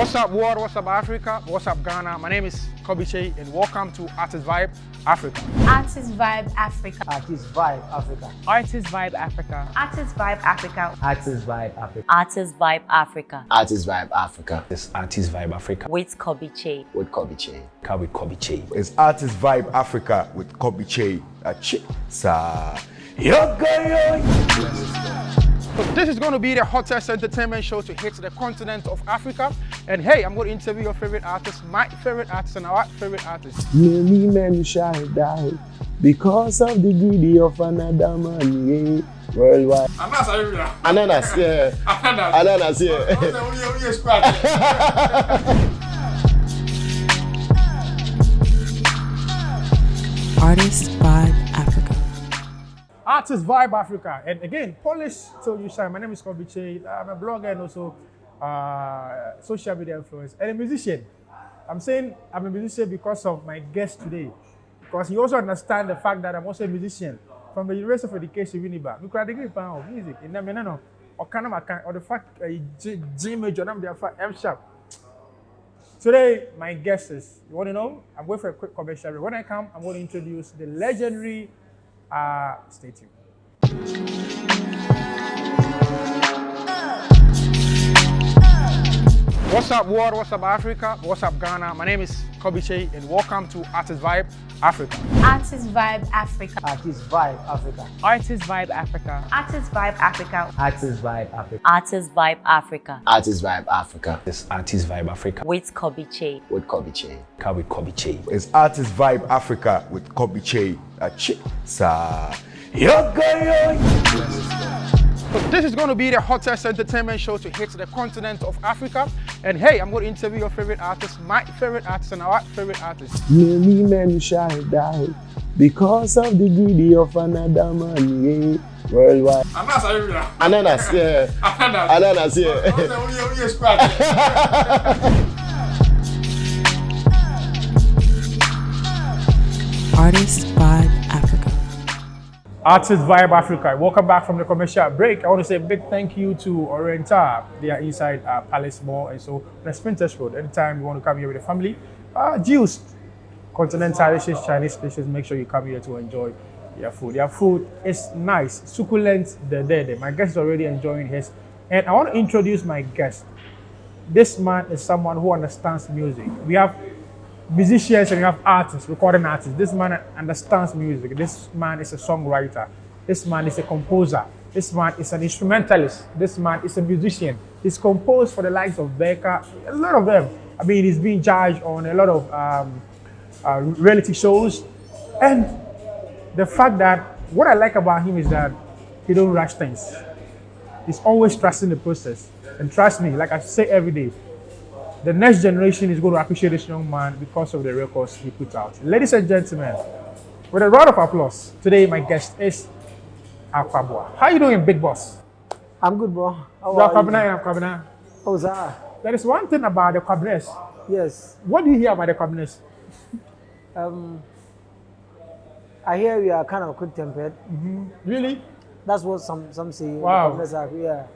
What's up world, what's up Africa, what's up Ghana? My name is Kobby Kyei and welcome to Artist Vibe Africa. Artist Vibe Africa. Artist Vibe Africa. Artist Vibe Africa. Artist Vibe Africa. Artist Vibe Africa. Artist Vibe Africa. Artist Vibe Africa. It's Artist Vibe Africa. With Kobby Kyei. With Kobby Kyei. With Kobby Kyei. It's Artist Vibe Africa with Kobby Kyei. So this is going to be the hottest entertainment show to hit the continent of Africa. And hey, I'm going to interview your favorite artists, my favorite artists, and our favorite artists. Many men shall die because of the greedy of another man, yeah, worldwide. Ananas, yeah. Ananas, yeah. Artist Vibe Africa. Artist Vibe Africa. And again, Polish till you shine. My name is Kobby Kyei. I'm a blogger and also social media influencer and a musician. I'm saying I'm a musician because of my guest today. Because he also understands the fact that I'm also a musician from the University of Education, Uniba. We could degree of music. In the or the fact G major, I'm there for M sharp. Today, my guest is, you want to know? I'm going for a quick commercial. When I come, I'm going to introduce the legendary. Stay tuned. What's up world, what's up Africa, what's up Ghana? My name is Kobby Kyei and welcome to Artist Vibe Africa. Artist Vibe Africa. Artist Vibe Africa. Artist Vibe Africa. Artist Vibe Africa. Artist Vibe Africa. Artist Vibe Africa. Artist Vibe Africa. It's Artist Vibe Africa. With Kobby Kyei. With Kobby Kyei. With Kobby Kyei. It's Artist Vibe Africa with Kobby Kyei. So this is going to be the hottest entertainment show to hit the continent of Africa. And hey, I'm going to interview your favorite artists, my favorite artists, and our favorite artists. Many men shall die because of the greedy of another man, yeah, worldwide. Ananas, yeah. Ananas, yeah. Artist Vibe Africa. Artist Vibe Africa. Welcome back from the commercial break. I want to say a big thank you to Oriental. They are inside Palace Mall, and so on the Sprinters Road. Anytime you want to come here with the family, Jews, continental dishes, Chinese dishes, make sure you come here to enjoy their food. Their food is nice, succulent. My guest is already enjoying his, and I want to introduce my guest. This man is someone who understands music. We have musicians and you have artists, recording artists. This man understands music. This man is a songwriter. This man is a composer. This man is an instrumentalist. This man is a musician. He's composed for the likes of Becca, a lot of them. I mean, he's being judged on a lot of reality shows. And the fact that, what I like about him is that he don't rush things. He's always trusting the process. And trust me, like I say every day, the next generation is going to appreciate this young man because of the records he put out. Ladies and gentlemen, with a round of applause, today my guest is Akwaboah. How you doing, big boss? I'm good, bro. How are you? How's that? There is one thing about the Kwabness. Yes. What do you hear about the Kwabness? I hear you are kind of quick-tempered. Really? That's what some say. Wow. Yeah.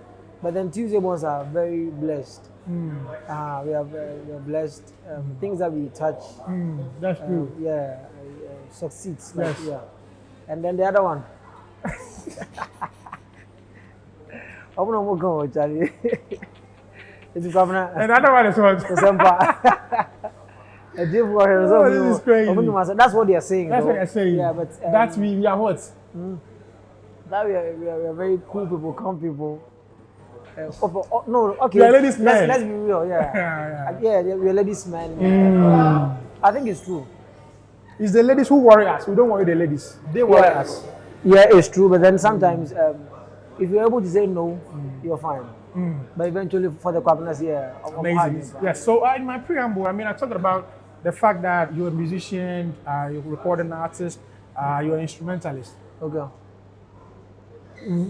But then Tuesday ones are very blessed. We are blessed. Things that we touch. That's true. Succeeds. Yes. Yeah. And then the other one. I'm not going, Charlie. It's governor. And the other one is what? This is crazy. That's what they are saying. That's what they're saying. Yeah, but that's we are what? That we are very cool people, calm people. No, okay. You're a ladies' man. Let's be real, yeah. We're ladies' man. I think it's true. It's the ladies who worry us. We don't worry the ladies. They worry us. Yeah, it's true. But then sometimes, if you're able to say no, you're fine. But eventually, for the Kwabness, amazing. Yes. So in my preamble, I mean, I talked about the fact that you're a musician, you're a recording artist, you're an instrumentalist. Okay.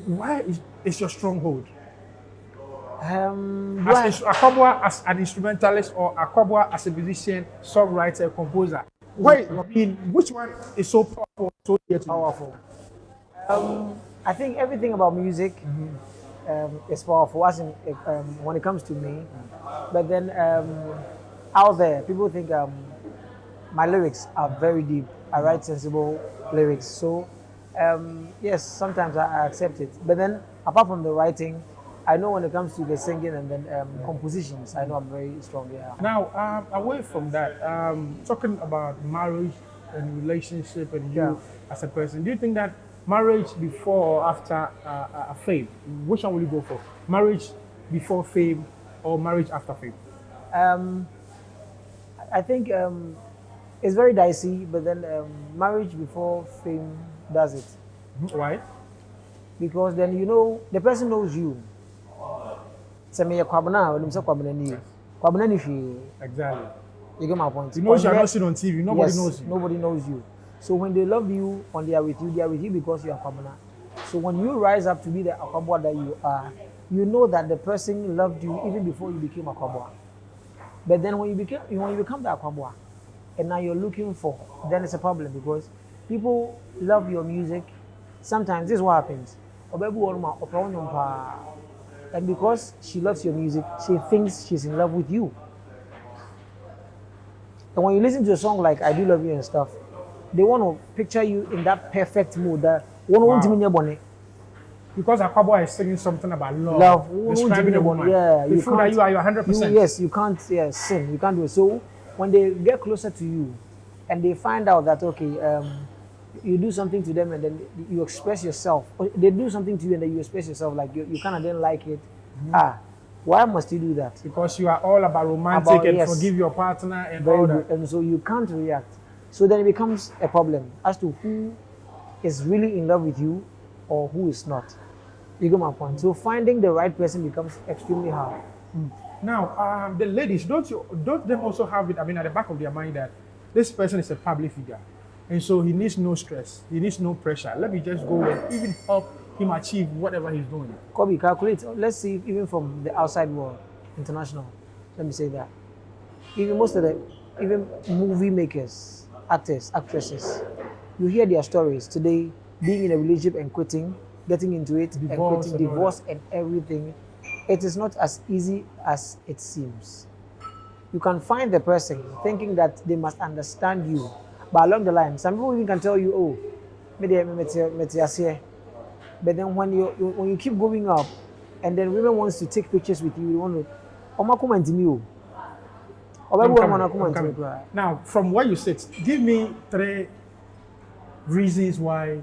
Why is your stronghold? As Akwaboah as an instrumentalist or Akwaboah as a musician, songwriter, composer? Why? I mean, which one is so powerful, so powerful? I think everything about music is powerful as in, when it comes to me. But then out there, people think my lyrics are very deep. I write sensible lyrics. So yes, sometimes I accept it. But then apart from the writing, I know when it comes to the singing and then compositions, I know I'm very strong. Yeah. Now, away from that, talking about marriage and relationship and you as a person, do you think that marriage before or after fame, which one will you go for? Marriage before fame or marriage after fame? I think it's very dicey, but then marriage before fame does it. Why? Because then you know the person knows you. Exactly. You get my point. You know you are not seen on TV. Nobody knows you. Nobody knows you. So when they love you, when they are with you because you are Kwabena. So when you rise up to be the Akwaboah that you are, you know that the person loved you even before you became Akwaboah. But then when you become the Akwaboah, and now you're looking for, then it's a problem because people love your music. Sometimes this is what happens. And because she loves your music, she thinks she's in love with you. And when you listen to a song like I Do Love You and stuff, they want to picture you in that perfect mood that because Akwaboah is singing something about love, describing a woman. Yeah, you feel that you are 100%. Yes, you can't sin. You can't do it. So when they get closer to you and they find out that, okay, you do something to them and then you express yourself, or they do something to you and then you express yourself, like you kind of didn't like it. Why must you do that? Because you are all about romantic and forgive your partner and very all good. that. And so you can't react. So then it becomes a problem as to who is really in love with you or who is not. You get my point. So finding the right person becomes extremely hard. Now, the ladies, don't them also have it? I mean, at the back of their mind that this person is a public figure, and so he needs no stress, he needs no pressure. Let me just go and even help him achieve whatever he's doing. Kobby, calculate. Let's see, even from the outside world, international. Let me say that. Even most of even movie makers, actors, actresses, you hear their stories today, being in a relationship and quitting, getting into it, Divorce and quitting, divorce and everything. It is not as easy as it seems. You can find the person thinking that they must understand you, but along the line, some people even can tell you, "Oh, but then when you keep going up, and then women wants to take pictures with you, you want to, I'm coming. Now, from where you sit, give me 3 reasons why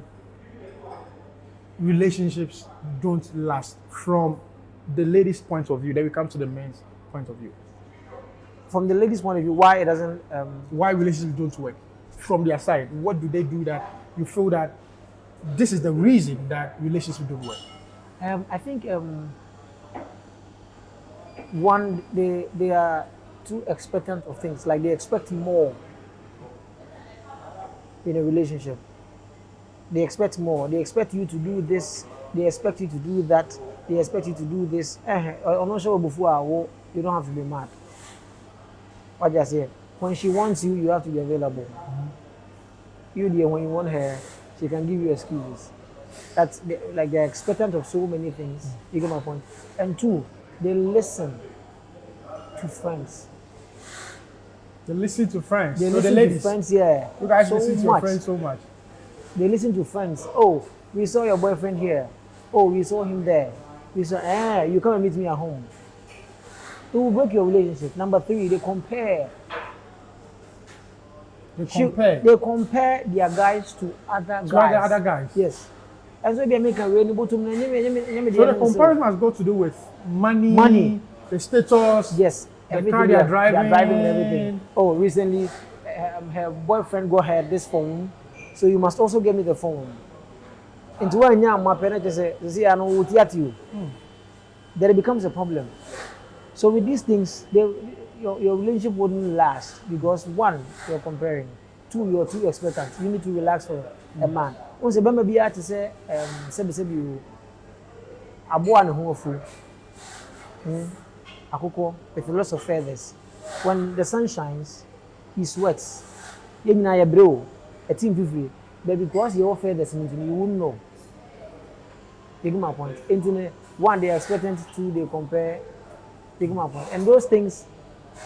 relationships don't last from the lady's point of view. Then we come to the men's point of view. From the lady's point of view, why it doesn't? Why relationships don't work from their side? What do they do that you feel that this is the reason that relationships don't work? I think one, they are too expectant of things. Like they expect more in a relationship. They expect more. They expect you to do this. They expect you to do that. They expect you to do this. I'm not sure before you don't have to be mad. What I say? When she wants you, you have to be available. You dear, when you want her, she can give you excuses. That's like they're expectant of so many things. You get my point. And 2, they listen to friends. They listen to friends. They so listen the ladies, to friends, yeah. You guys so listen to your friends so much. They listen to friends. Oh, we saw your boyfriend here. Oh, we saw him there. We saw, you come and meet me at home. It will break your relationship. Number 3, they compare. They compare their guys to other guys. To other guys. Yes. And so they make a really So the comparison has got to do with money, the status, yes, the car they are driving and everything. Oh, recently, her boyfriend got her this phone, so you must also get me the phone. Into one year, my parents say, I know what you. Then it becomes a problem. So with these things, your relationship wouldn't last because 1, you're comparing. 2, you're too expectant. You need to relax for a man. Once a baby be to say, you Aboa and Hofu. Akoko, with lots of feathers. When the sun shines, he sweats. You mean I bro, a team free. But because your feathers, you wouldn't know. You get my point. Internet, one, they are expectant, two, they compare. You get my point. And those things,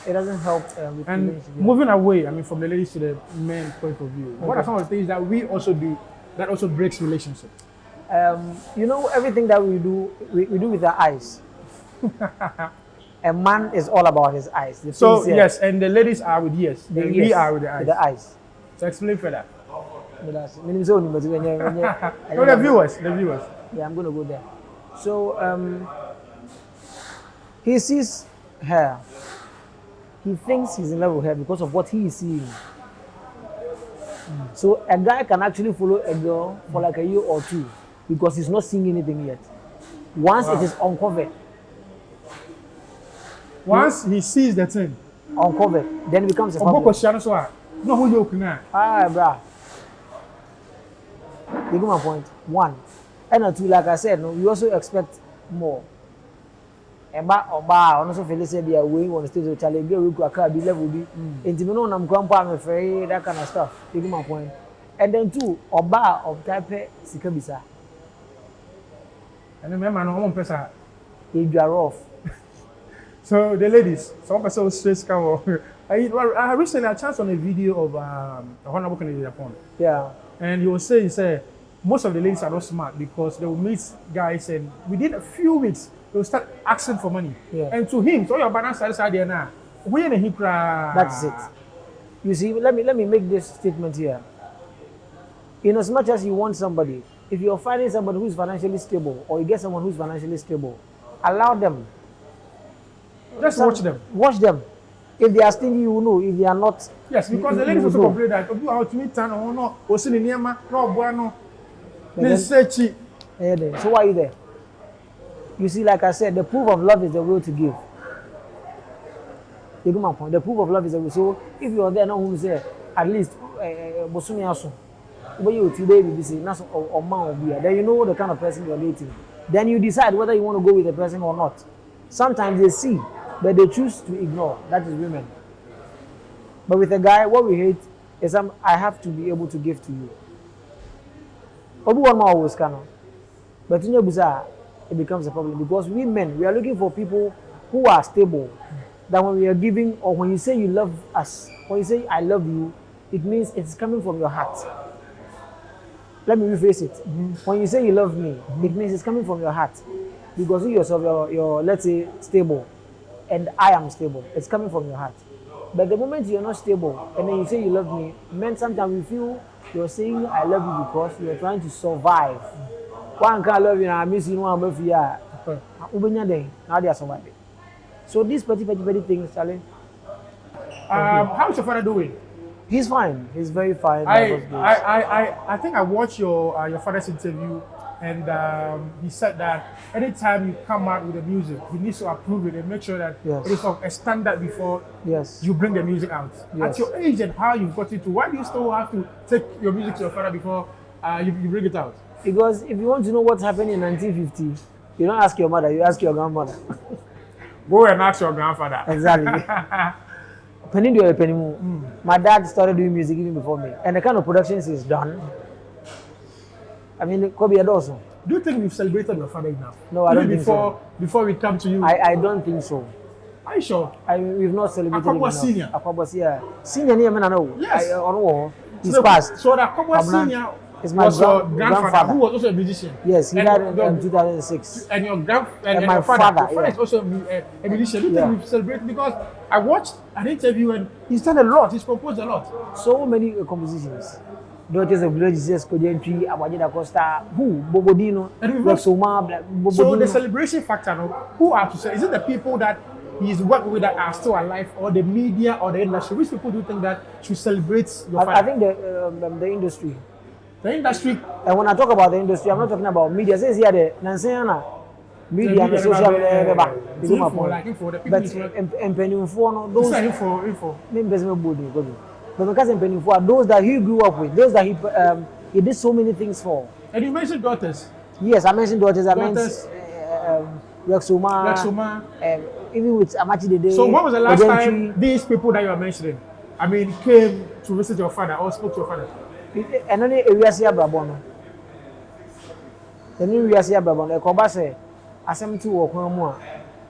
it doesn't help with And relationship. moving away, I mean, from the ladies to the men point of view, what are some of the things that we also do that also breaks relationship? You know, everything that we do with our eyes. A man is all about his eyes. The So things here, yes, and the ladies are with yes, the and ears, we are with the eyes. With the eyes. So explain further. But that's- meaning so, but when you- No, the viewers. Yeah, I'm gonna go there. So he sees her. He thinks he's in love with her because of what he is seeing. So a guy can actually follow a girl for like a year or two because he's not seeing anything yet. Once it is uncovered, Once he sees the thing, then it becomes a Obo problem. question so no who you can. Ah, bruh. You get my point. One. And two, like I said, no, we also expect more. Eba oba ono so feel say be away on the stage of challenge girl we go aka be level be intimi no nam kwampa am free that kind of stuff. You get my point. And then two, oba of type sika bisa. And then my man no person. You are off. So the ladies, some person was straight come. I recently had a chance on a video of a Honorable Kennedy Japan. Yeah. And he was saying, he said, most of the ladies are not smart because they will meet guys and within a few weeks, they will start asking for money. Yeah. And to him, so your balance side there now. We in a hip. That's it. You see, let me make this statement here. In as much as you want somebody, if you're finding somebody who's financially stable or you get someone who's financially stable, allow them. Just watch them. Watch them. If they are stingy, you will know. If they are not, Yes, because the ladies also complain that you how to meet time or no, or sitting near no boy no. This say cheap. So why are you there? You see, like I said, the proof of love is the will to give. You get my point. The proof of love is the will. So if you are there now, who say at least bosumi aso, but you today be say na or man or be, then you know the kind of person you are dating. Then you decide whether you want to go with the person or not. Sometimes they see, but they choose to ignore. That is women. But with a guy, what we hate is I have to be able to give to you. Obu one more always cannot. But in your bizarre, it becomes a problem because we men, we are looking for people who are stable. That when we are giving or when you say you love us, when you say I love you, it means it's coming from your heart. Let me rephrase it. When you say you love me, it means it's coming from your heart. Because you yourself, you're let's say, stable, and I am stable. It's coming from your heart. But the moment you're not stable, and then you say you love me, men sometimes we feel you're saying I love you because you're trying to survive. One can love you and I miss you, one of you. Now they are surviving. So these petty things, Charlie. How's your father doing? He's fine. He's very fine. I think I watched your father's interview, and he said that anytime you come out with the music, he needs to approve it and make sure that Yes. it is of a standard before Yes. you bring the music out. Yes. At your age and how you've got it to, why do you still have to take your music to your father before you bring it out? Because if you want to know what happened in 1950, you don't ask your mother, you ask your grandmother. Go and ask your grandfather. Exactly. My dad started doing music even before me, and the kind of productions he's done. I mean, Kobby also. Do you think we've celebrated your father enough? No, I don't think so. Before we come to you. I don't think so. Are you sure? We've not celebrated him Akwaboah enough. Senior. Akwaboah Senior. Senior name, I know. Yes. He's passed. So that Akwaboah Senior is my was your grandfather, who was also a musician. Yes, he And died in your- 2006. And your And my your father, your father yeah. is also a musician. Do you Yeah. think we've celebrated? Because I watched an interview and he's done a lot. He's composed a lot. So many compositions. Daughters of Glory, Jesus, Kojentry, Abajida Costa, who? Bobodino, And we've also- Rexoma, So the Bobodino. celebration factor, no, who are to say? Is it the people that he's worked with that are still alive, or the media, or the industry? Which people do you think that should celebrate your father? I think the industry. The industry. And when I talk about the industry, I'm not talking about media. Says here the Nansana media and the social Info, media. like info, the people But is work- Pennyfo, no, This those is info. but because Pennyfo are those that he grew up with, those that he did so many things for. And you mentioned daughters. Yes, I mentioned daughters. I Daughters. mentioned Rexoma. Rexoma. Even with Amachi Dede. So when was the last Kojentry. time these people that you are mentioning, I mean, came to visit your father or spoke to your father? And only areas here, Brabono. The new we are here, Babon, a Kobase, asem to work on more.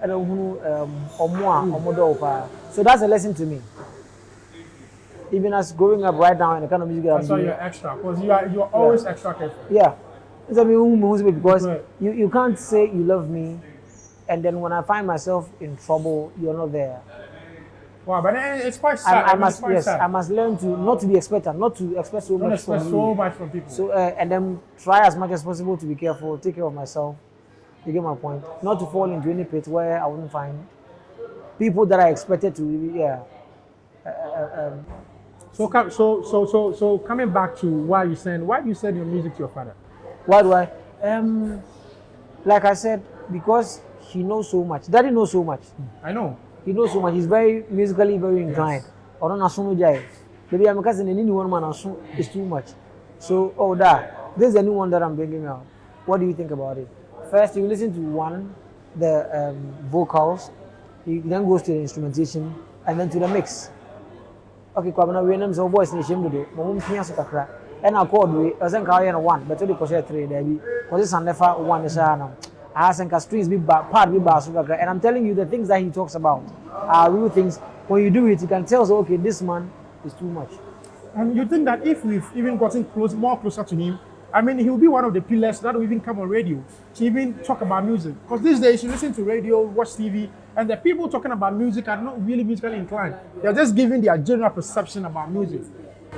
I don't know, or more. So that's a lesson to me. Even as growing up right now in the kind of music that I'm That's why doing. you're extra, because you're always extra careful. Yeah. It's because you can't say you love me, and then when I find myself in trouble, you're not there. Wow, but then it's quite sad. I must I must learn to not to be expectant, not to expect so Don't much expect from so you. much from people. So and then try as much as possible to be careful, take care of myself. You get my point. Not to fall into any pit where I wouldn't find people that I expected to. So coming back to why you send your music to your father? Why do I? Like I said, because he knows so much. Daddy knows so much. I know. He knows so much. He's very musically very inclined. Or not so much. Maybe I'm cousin and anyone man is too much. So this is a new one that I'm bringing out. What do you think about it? First, you listen to the vocals. He then goes to the instrumentation and then to the mix. Okay, Kwabena we name so voice in shame do. Mom pia so kakra. And I called we asan ka na 1 but we cause 3 there be. Cause san never 1 is na. Asan ka strings be part be bass kakra. And I'm telling you the things that he talks about are real things. When you do it, you can tell so okay, this man is too much. And you think that if we've even gotten more closer to him, I mean, he will be one of the pillars that will even come on radio to even talk about music. Because these days you listen to radio, watch TV, and the people talking about music are not really musically inclined. They're just giving their general perception about music.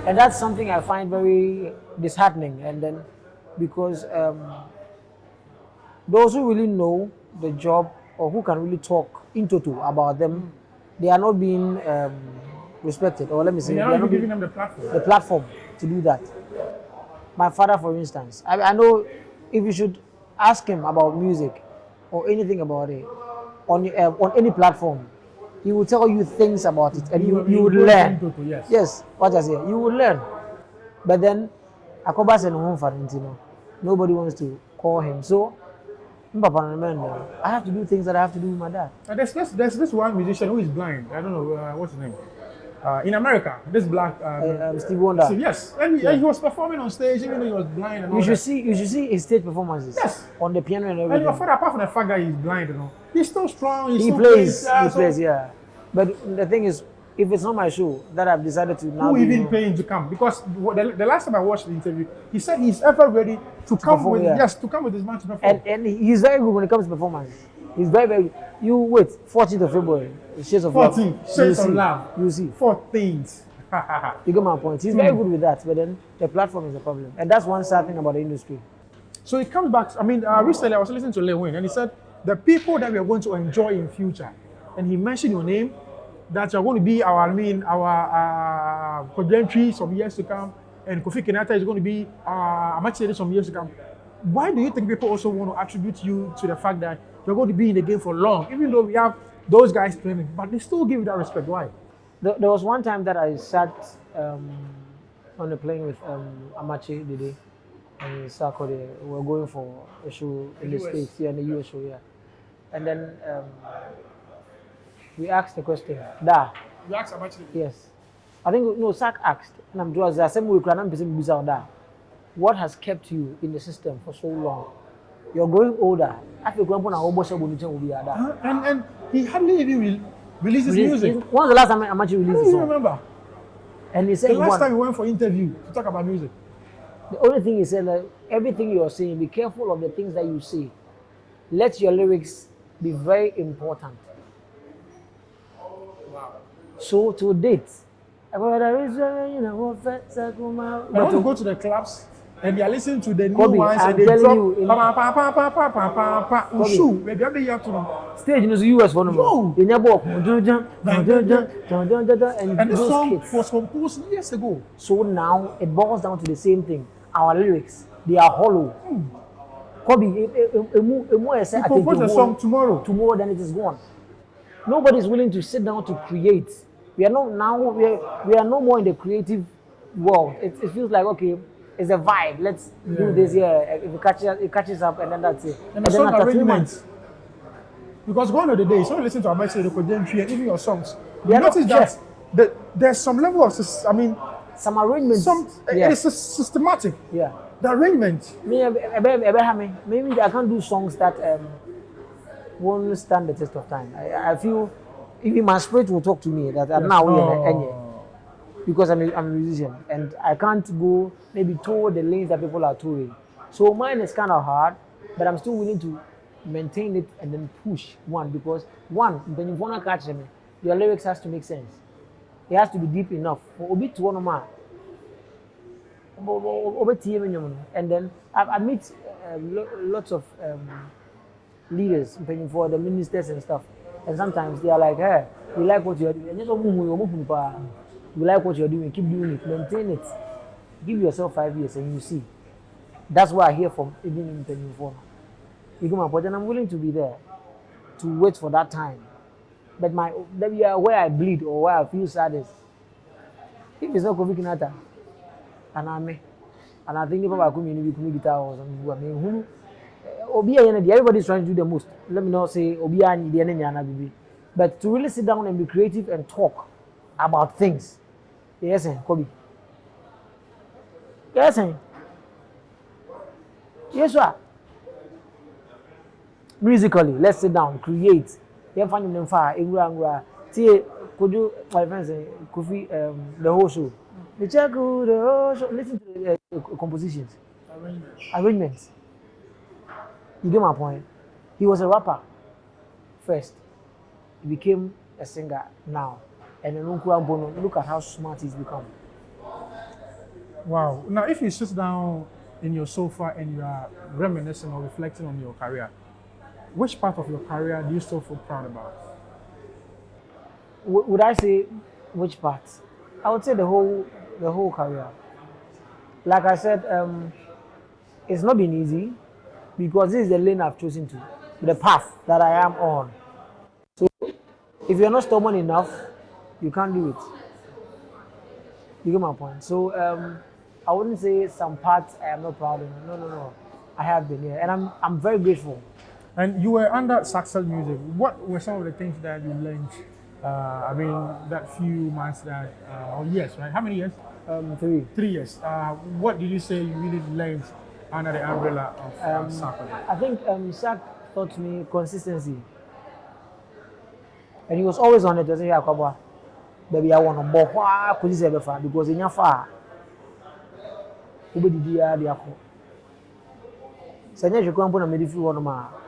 And that's something I find very disheartening. And then, because those who really know the job or who can really talk in total about them, they are not being respected. Or let me say, They are not giving them the platform. The platform to do that. My father, for instance, I know if you should ask him about music or anything about it on any platform, he will tell you things about it, and you would learn. Yes, what I say, you would learn. But then, Akwaboah said no for Valentino. Nobody wants to call him. So, I have to do things that I have to do with my dad. There's this one musician who is blind. I don't know what's his name. In America, this black Steve Wonder. Yes, and he was performing on stage even though he was blind. And you should see his stage performances. Yes, on the piano and everything. And your father, apart from the fact that he's blind, he's still strong. He plays. Yeah. But the thing is, if it's not my show that I've decided to now, who even pay him to come? Because the last time I watched the interview, he said he's ever ready to come perform, to come with his man to perform. And he's very good when it comes to performance. He's very, very. You wait, 14th of February, Shades of Love. 14, Shades of Love. You see. 14th. You get my point. He's very good with that, but then the platform is a problem. And that's one sad thing about the industry. So it comes back, I mean, recently I was listening to Lil Wayne and he said, the people that we are going to enjoy in future, and he mentioned your name, that you're going to be our Kobby some years to come, and Kofi Kenyatta is going to be Amachiri some years to come. Why do you think people also want to attribute you to the fact that you're going to be in the game for long, even though we have those guys playing, but they still give you that respect? Why? There was one time that I sat on a plane with Amachi Dede and Sako. We were going for a show in the States, in the US show, and then we asked the question. You asked Amachi? Yes. I think, no, Sak asked, and I'm doing the same way. What has kept you in the system for so long? You're growing older. I feel and he hardly even releases music. When was the last time Amachi released a song? I remember. And he said the last time we went for interview to talk about music. The only thing he said, that everything you're saying, be careful of the things that you say. Let your lyrics be very important. Wow. So to date, I want to go to the clubs and they are listening to the new Kobby, ones I'm and they telling drop stage in the US for no. And this song was composed years ago. So now it boils down to the same thing. Our lyrics, they are hollow. Kobby, he composed a song tomorrow. Tomorrow, then it is gone. Nobody is willing to sit down to create. We are not now. We are no more in the creative world. It feels like okay, it's a vibe. Let's do this here. If it catches up, and then that's it. And the song arrangements. Because one of the days, when you listen to Amachi and even your songs, you notice that there's some level of, some arrangements. It is systematic. Yeah. The arrangement. Maybe I can't do songs that won't stand the test of time. I feel even my spirit will talk to me that I'm now because I'm a musician and I can't go maybe toward the lanes that people are touring. So mine is kind of hard, but I'm still willing to maintain it and then push because when you wanna catch them, your lyrics has to make sense. It has to be deep enough for obi to one man. And then I meet lots of leaders for the ministers and stuff, and sometimes they are like, "Hey, we like what you are doing. We like what you are doing. Keep doing it. Maintain it. Give yourself 5 years, and you see." That's what I hear from even in Pennyform. You go my point, and I'm willing to be there to wait for that time. But where I bleed or where I feel sad is if it's not Kobby Kyei and I think if I come guitar or something, everybody's trying to do the most. Let me not say but to really sit down and be creative and talk about things. Yes, Kobby. Yes, yes, sir. Musically, let's sit down, create. You find them far, could you, my friends say, Kofi, the whole show. The check the whole show. Listen to the compositions, arrangements. You get my point. He was a rapper first. He became a singer now, and then look at how smart he's become. Wow. Now, if you sit down in your sofa and you are reminiscing or reflecting on your career, which part of your career do you still feel proud about? Would I say which part? I would say the whole career. Like I said, it's not been easy because this is the lane I've chosen to, the path that I am on. So if you're not stubborn enough, you can't do it. You get my point. So I wouldn't say some parts I am not proud of. No. I have been here, and I'm very grateful. And you were under Saxel Music. What were some of the things that you learned? That few months or years, right? How many years? 3. 3 years. What did you say you really learned under the umbrella of Saxel? I think Sack taught me consistency. And he was always on it. I say, Akwaboah, baby, I want to go far because in your far,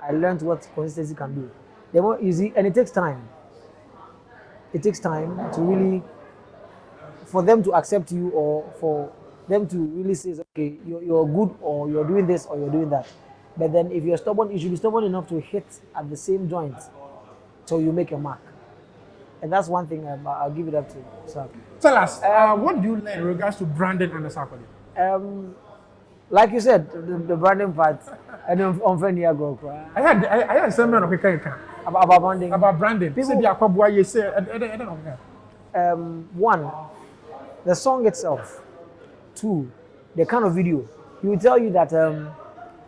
I learned what consistency can do. They're more easy, and it takes time. It takes time to really, for them to accept you or for them to really say, okay, you're good or you're doing this or you're doing that. But then if you're stubborn, you should be stubborn enough to hit at the same joint so you make a mark. And that's one thing I'll give it up to Sack. Tell us, what do you learn in regards to branding and the Saxel? Like you said, the branding part, I don't go. I had some man About branding. About branding. People say the Akwaboah, you say, one, the song itself. 2, the kind of video. He will tell you that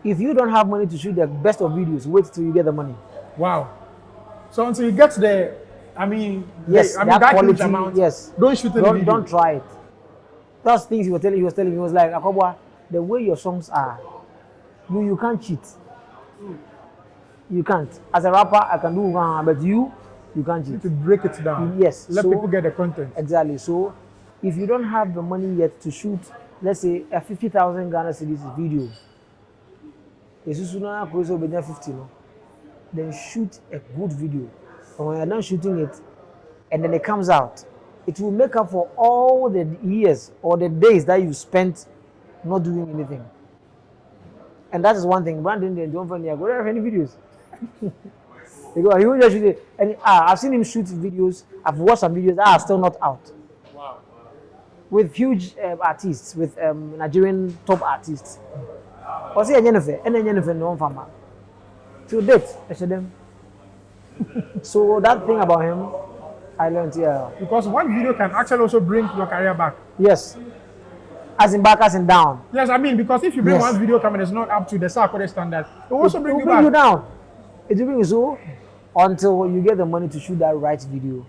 if you don't have money to shoot the best of videos, wait till you get the money. Wow. So until you get there, yes, that quality, amount, yes. Don't shoot any video. Don't try it. That's things he was telling me. He was like, Akwaboah, the way your songs are, you can't cheat. You can't. As a rapper, I can do but you can't cheat. You need to break it down. Yes. Let people get the content. Exactly. So if you don't have the money yet to shoot, let's say a 50,000 Ghana cedis video, then shoot a good video. And when you're done shooting it, and then it comes out, it will make up for all the years or the days that you spent not doing anything. And that is one thing. Brandon didn't don't find any videos. He will just shoot it. And I've seen him shoot videos. I've watched some videos that are still not out. Wow. With huge artists, with Nigerian top artists. Or say Jennifer, and then Jennifer no farmer. To date, I should them. So that thing about him, I learned, yeah. Because one video can actually also bring your career back. Yes. As in back, as in down. Yes, because if you bring one video and it's not up to the Saxel standard, it will also bring you back. It will bring you down. It will bring you so until you get the money to shoot that right video.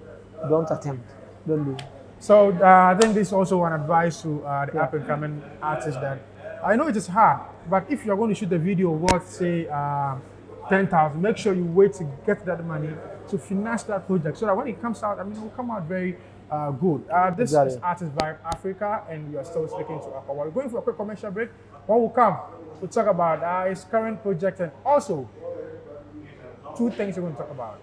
Don't attempt. Don't do. So I think this is also one advice to the up and coming artists that I know it is hard, but if you're going to shoot a video worth, say, 10,000, make sure you wait to get that money to finance that project so that when it comes out, I mean, it will come out very good. This is Artist Vibe Africa, and we are still speaking to Akwaboah. We're going for a quick commercial break. When we come, we'll talk about his current project and also 2 things we're going to talk about.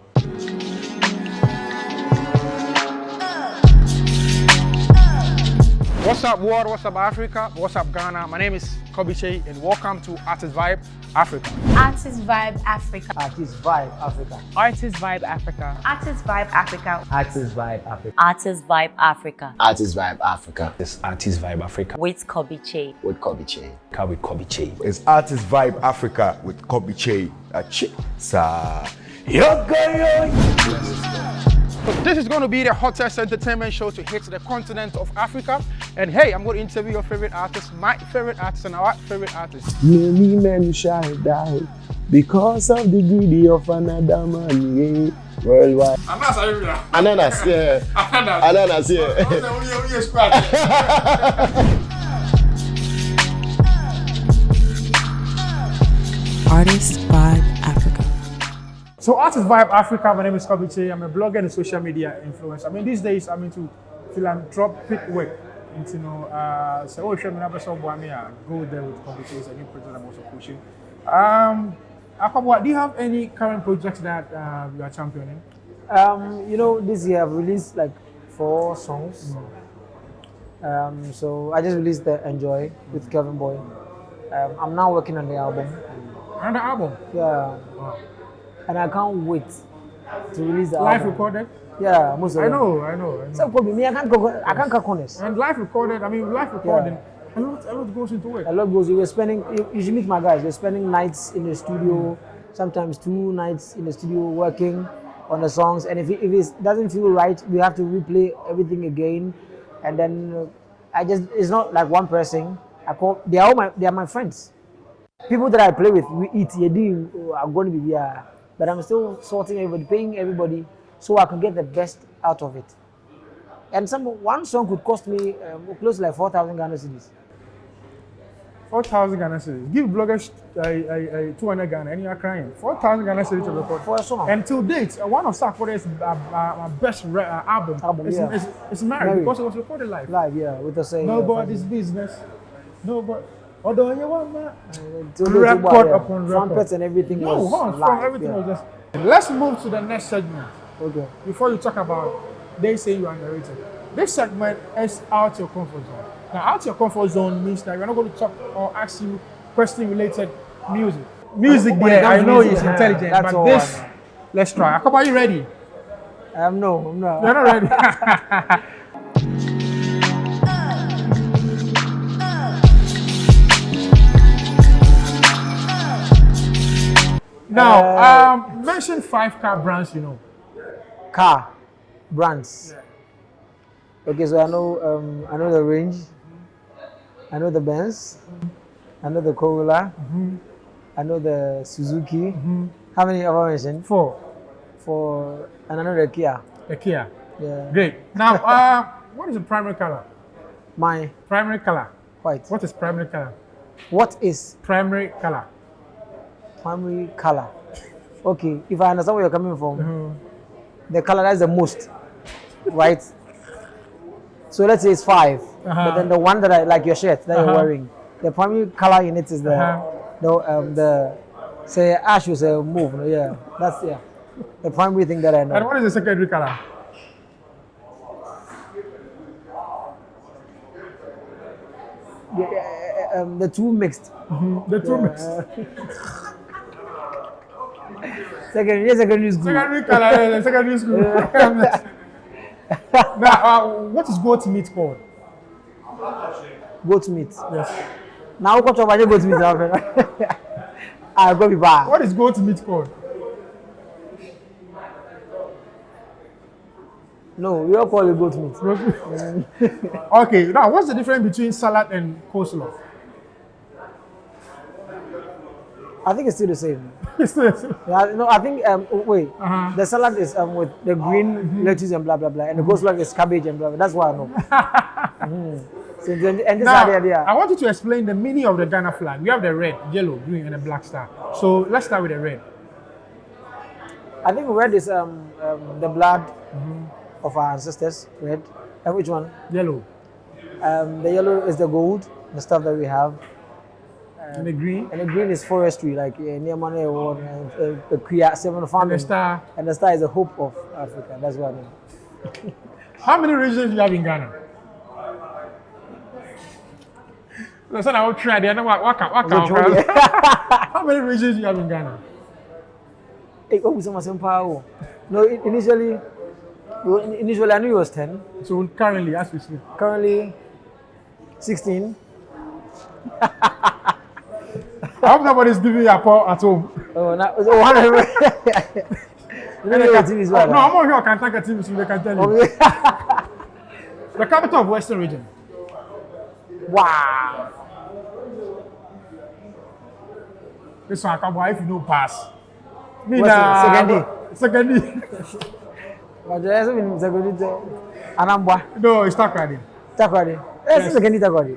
What's up, world? What's up, Africa? What's up, Ghana? My name is Kobby Kyei, and welcome to Artist Vibe Africa. Artist Vibe Africa. Artist Vibe Africa. Artist Vibe Africa. Artist Vibe Africa. Artist Vibe Africa. Artist Vibe Africa. Artist Vibe Africa. It's Artist Vibe Africa. With Kobby Kyei. With Kobby Kyei. With Kobby Kyei. It's Artist Vibe Africa with Kobby Kyei. So this is going to be the hottest entertainment show to hit the continent of Africa. And hey, I'm going to interview your favorite artist, my favorite artist, and our favorite artist. Many men shall die because of the greedy of another man, yeah, worldwide. Ananas, yeah. Ananas, yeah. Artist Vibe Africa. So Artist Vibe Africa, my name is Kobby Kyei. I'm a blogger and a social media influencer. I mean, these days I'm into philanthropic work. Into, so if you're go there with Kobby Kyei. It's a new project I'm also pushing. Akwaboah, do you have any current projects that you are championing? You know, this year I've released like 4 songs. So I just released the Enjoy with Kevin Boy. I'm now working on the album. On the album? Yeah. Wow. And I can't wait to release the Live album. recorded? Yeah, most of I them. know. So Kobby, me, I can't cut corners. And live recorded, I mean, live recording, a lot goes into it. A lot goes. You should meet my guys. We're spending nights in the studio, sometimes 2 nights in the studio working on the songs. And if it doesn't feel right, we have to replay everything again. And then it's not like one person. They are my friends. People that I play with, we eat. I'm going to be here. But I'm still sorting everybody, paying everybody, so I can get the best out of it. And one song could cost me close to like 4,000 Ghana cedis. 4,000 Ghana cedis. Give bloggers 200 Ghana and you are crying. 4,000 Ghana cedis to record. For a song. And till date, one of Sarkod's best album is married because it was recorded live. Live, yeah, with the same. Nobody's business. Nobody. Although you want record upon record. Trumpets and everything was live. Everything was just. Let's move to the next segment. Okay. Before you talk about they say you are underrated. This segment is out your comfort zone. Now, out your comfort zone means that we're not going to talk or ask you question related music. Music there, I know is intelligent, but this, let's try. Akwaboah, are you ready? No, I'm not. You're not ready. Now, mention 5 car brands you know. Car brands. Yeah. Okay, so I know the Range, I know the Benz, I know the Corolla, I know the Suzuki. How many have I mentioned? 4. And I know the Kia. The Kia. Yeah. Great. Now, what is the primary color? My primary color. White. What is primary color? What is primary color? Primary color. Okay, if I understand where you're coming from, the color that's the most, right? So let's say it's 5, but then the one that I like your shirt that you're wearing, the primary color in it is the say ash was a move. Yeah, that's the primary thing that I know. And what is the secondary color? The 2 mixed. The 2 mixed. Secondary school. Secondary color, secondary school. Now, what is goat meat called? Goat meat. Yes. Now, what about your goat meat? I'll go be back. What is goat meat called? No, we all call it goat meat. Okay, now what's the difference between salad and coleslaw? I think it's still the same. It's still the same. Yeah, no, I think the salad is with the green lettuce and blah blah blah, and the coleslaw is cabbage and blah blah. That's what I know. So, and this Now, idea. I want you to explain the meaning of the Ghana flag. We have the red, yellow, green, and a black star. So let's start with the red. I think red is the blood of our ancestors. Red. And which one? Yellow. The yellow is the gold, the stuff that we have. And the green. And the green is forestry, like near money or seven farming. And the star. And the star is the hope of Africa. That's what I mean. How many regions do you have in Ghana? Listen, I will try. They know what How many regions do you have in Ghana? No, initially I knew it was 10. So currently, as we speak. Currently, 16. I hope nobody's giving you a call at home. Oh, no, I'm not sure I can take a team so they can tell you. The capital of Western region. Wow. This one, Akwaboah, if you know pass. Secondly. Anambwa. No, it's Takrady. Takrady. Yes, secondly Takrady.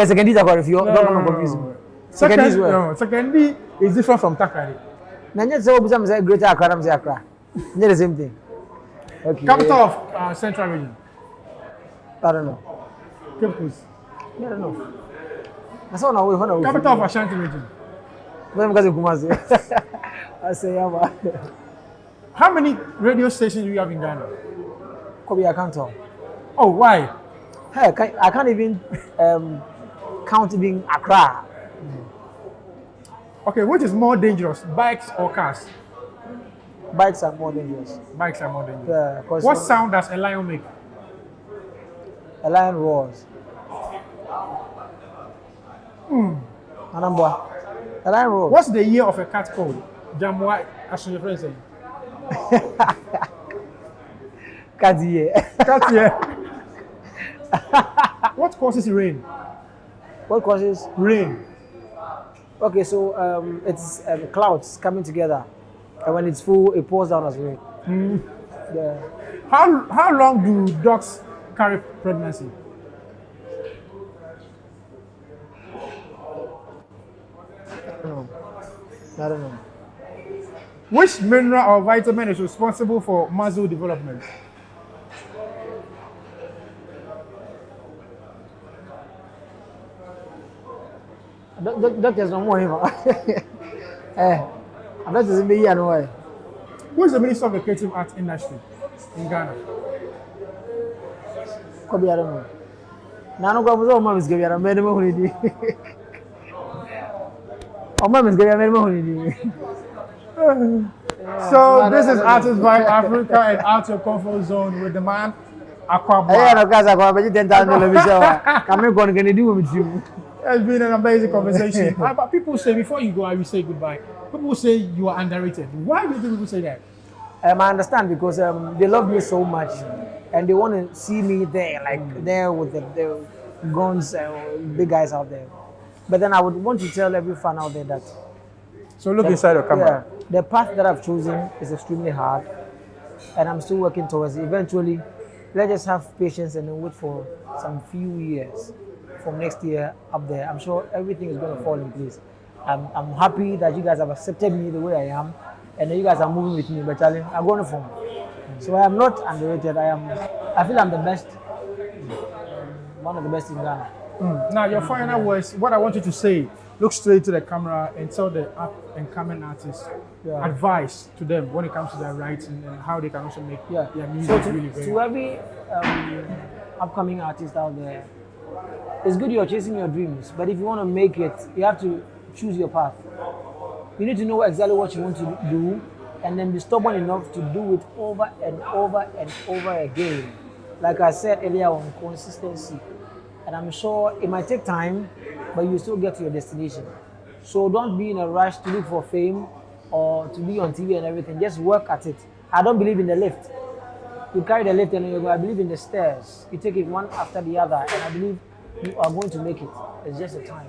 Secondly Takrady, if you don't confuse me. Secondly is different from Takrady. Nanya say Obisam say Greater Accra, I'm say Accra. They're the same thing. Okay. Capital of Central region. I don't know. Cape Coast. I don't know. That's all now. Capital of Ashanti region. I say yeah. How many radio stations do you have in Ghana? Kobby, I can't tell. Oh, why? Hey, I can't even count even Accra. Okay, which is more dangerous, bikes or cars? Bikes are more dangerous. Bikes are more dangerous. Yeah, what sound does a lion make? A lion roars. Anambwa. A lion roars. What's the year of a cat called? Jamwa, as your friend saying. Cartier. What causes rain? What causes rain? Okay, so it's clouds coming together, and when it's full, it pours down as rain. Yeah. How long do dogs carry pregnancy? I don't know. Which mineral or vitamin is responsible for muscle development? Doctors no more him. I'm not just me anyway. Who is the Minister of the Creative Arts Industry in Ghana? Kobby, I don't know. Nano go was all mom is giving a man holiday. Oh, mom is giving a man holiday. So this is Artist Vibe Africa and Out Your Comfort Zone with the man Akwaboah. Yeah, no, guys, Akwaboah, you $10,000. Come on, can you do with you? It's been an amazing conversation. But people say before you go, I will say goodbye. People say you are underrated. Why do people say that? I understand because they love me so much, and they want to see me there, like there with the guns, big guys out there. But then I would want to tell every fan out there that. So look inside the camera. Yeah, the path that I've chosen is extremely hard, and I'm still working towards it. Eventually, let's just have patience and then wait for some few years from next year up there. I'm sure everything is going to fall in place. I'm happy that you guys have accepted me the way I am, and that you guys are moving with me. But Charlie, I'm going to form. So I am not underrated. I feel I'm the best, one of the best in Ghana. Now your final words. What I want you to say. Look straight to the camera and tell the up and coming artists advice to them when it comes to their writing and how they can also make their music really very. To every upcoming artist out there, it's good you're chasing your dreams, but if you want to make it, you have to choose your path. You need to know exactly what you want to do and then be stubborn enough to do it over and over and over again. Like I said earlier on, consistency. And I'm sure it might take time, but you still get to your destination. So don't be in a rush to look for fame or to be on TV and everything. Just work at it. I don't believe in the lift. You carry the lift and you go, I believe in the stairs. You take it one after the other, and I believe you are going to make it. It's just a time.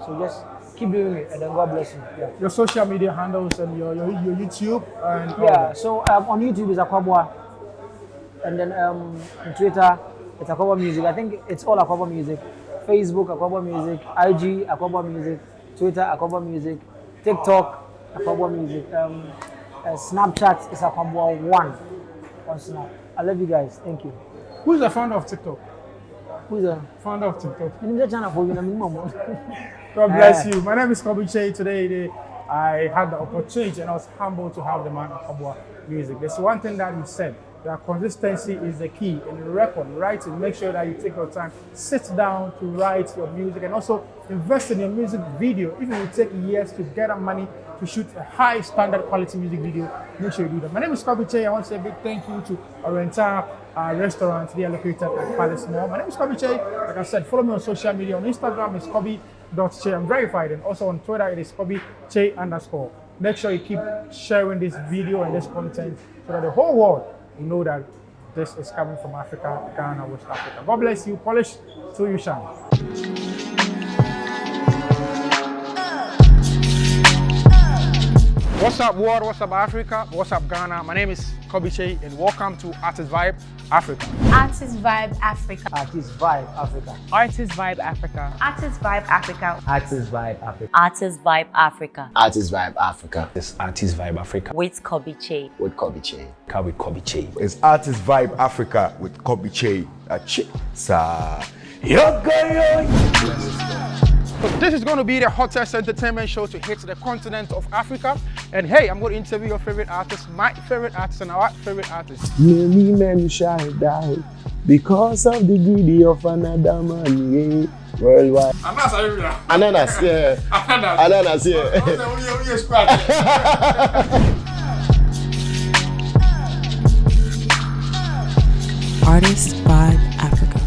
So just keep doing it, and then God bless you. Yeah. Your social media handles and your YouTube and yeah. So on YouTube is Akwaboah, and then on Twitter It's Akwaboah Music. I think it's all Akwaboah Music. Facebook, Akwaboah Music. IG, Akwaboah Music. Twitter, Akwaboah Music. TikTok, Akwaboah Music. Snapchat is Akwaboah1 on Snap. I love you guys. Thank you. Who's the founder of TikTok? Who's the Founder of TikTok. God bless you. My name is Kobby Kyei. Today, I had the opportunity and I was humbled to have the man Akwaboah Music. There's one thing that he said, that consistency is the key in writing. Make sure that you take your time, sit down to write your music, and also invest in your music video. Even if it take years to get that money to shoot a high standard quality music video, make sure you do that. My name is Kobby Kyei. I want to say a big thank you to our entire restaurant. They are located at Palace Mall. My name is Kobby Kyei. Like I said, follow me on social media. On Instagram, it's Kobby.Kyei. I'm verified, and also on Twitter, it is Kobby_Kyei. Make sure you keep sharing this video and this content so that the whole world will know that this is coming from Africa, Ghana, West Africa. God bless you. Polish till you shine. What's up, world? What's up, Africa? What's up, Ghana? My name is Kobby Kyei, and welcome to Artist Vibe Africa. Artist Vibe Africa. Artist Vibe Africa. Artist Vibe Africa. Artist Vibe Africa. Artist Vibe Africa. Artist Vibe Africa. Artist Vibe Africa. This Artist Vibe Africa With Kobby Kyei. With Kobby Kyei. with Kobby Kyei. It's Artist Vibe Africa with Kobby Kyei. So this is going to be the hottest entertainment show to hit the continent of Africa. And hey, I'm going to interview your favorite artist, my favorite artist, and our favorite artist. Many men shall die because of the greedy of another man, yeah, worldwide. Ananas, yeah. Ananas, yeah. Artist Vibe Africa.